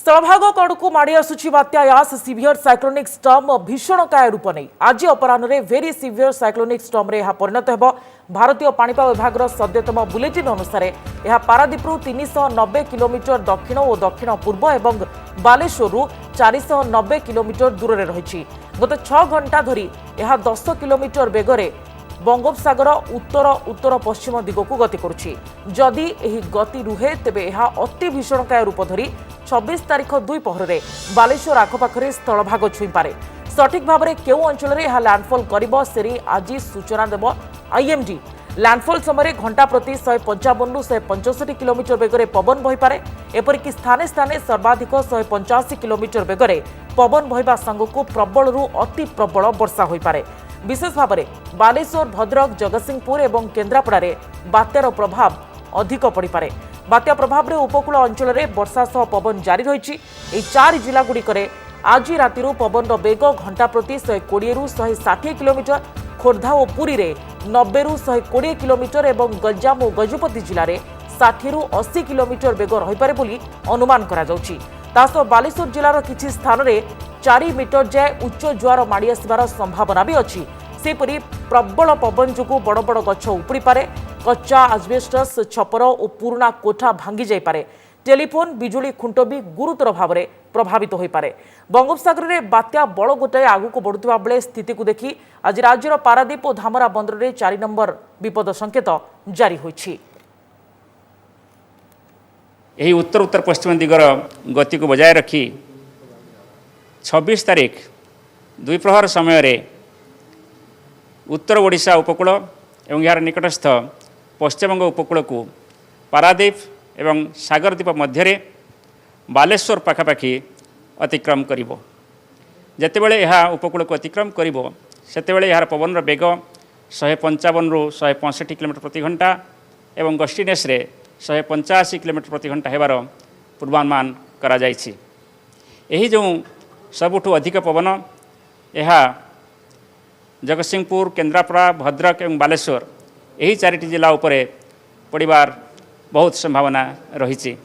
स्थलभाग कड़क माड़ी आसुची बात्या यास सिवियर साइक्लोनिक स्टर्म भीषणकाय रूप नहीं आज अपराह्न भेरी सिवियर साइक्लोनिक स्टर्म रे परिणत हो। भारतीय पाणीपाग विभाग सद्यतम बुलेटिन अनुसार यह पारादीपु 390 किलोमीटर दक्षिण और दक्षिण पूर्व और बालेश्वर 490 किलोमीटर दूर में रही। गत 6 घंटा धरी यह 10 किलोमीटर बेगरे बंगोपसागर उत्तर उत्तर पश्चिम दिग को गति करुछि। जदि एही गति रुहे तेबे यह अति भीषणकाय रूप धरी 26 तारीख 2 पहर बालेश्वर आखपाखे स्थलभाग छुईपारे। सठिक भाव में केउ अंचल में यह लैंडफॉल करिबो सेरी आज सूचना देव आईएमडी। लैंडफॉल समय घंटा प्रति 155 रु 165 किलोमीटर बेगरे पवन बहिपारे। एपरिक स्थाने स्थाने सर्वाधिक 185 किलोमीटर बेगरे पवन बहिबा संगକୁ प्रबल रु अति प्रबल वर्षा होइपारे। विशेष भाव में बालेश्वर भद्रक जगतसिंहपुर और केन्द्रापड़ा बात्यार प्रभाव अधिक पड़िपारे। बात्या प्रभाव में उपकूल अंचल में वर्षा सह पवन जारी रही। 4 जिला गुड़िक आज राति पवन बेग घंटा प्रति 120 रु 160 किलोमीटर, खोर्धा और पुरी में 90 रु 120 किलोमीटर और गंजाम और गजपति जिले में 60 रु 80 किलोमीटर बेग रहीपे बोली अनुमान करा जाउछि। तासह बालेश्वर जिलार किछि स्थान में 4 मीटर जाए उच्च ज्वार माड़ी आसबार संभावना भी अच्छी। सेपरी प्रबल पवन जो बड़ बड़ गछ उपुड़ी पारे, कच्चा आजबेस्टस छपर और पुराना कोठा भांगी जाई पारे। टेलीफोन बिजुली खुंट भी गुरुतर भाव में प्रभावित हो पारे। बंगोपसागर में बात्या बड़ गोटाए आगू बढ़ुवा बेले स्थिति को देखि आज राज्यर पारादीप और धामरा बंदर में 4 नंबर विपद संकेत जारी होइछि। यही उत्तर उत्तर पश्चिम दिगर गति को बजाय रखी 26 तारीख 2 प्रहर समय उत्तर ओडिशा उपकूल एवं यार निकटस्थ पश्चिमबंग उपकूल को पारादीप एवं सागरद्वीप मध्य बालेश्वर पाखापाखि अतिक्रम करिबो। जेतेबेले यह उपकूल को अतिक्रम करिबो सेतेबेले यार पवन बेग 155 रु 165 किलोमीटर प्रति घंटा एवं गस्टिनेस रे 185 किलोमीटर प्रति घंटा हेबार पूर्वानुमान करा जायछि। एही जो सबुठु अधिक पवन यह जगतसिंहपुर, केन्द्रापड़ा, भद्रक और बालेश्वर यही 4टी जिला उपरे पड़िबार बहुत संभावना रही।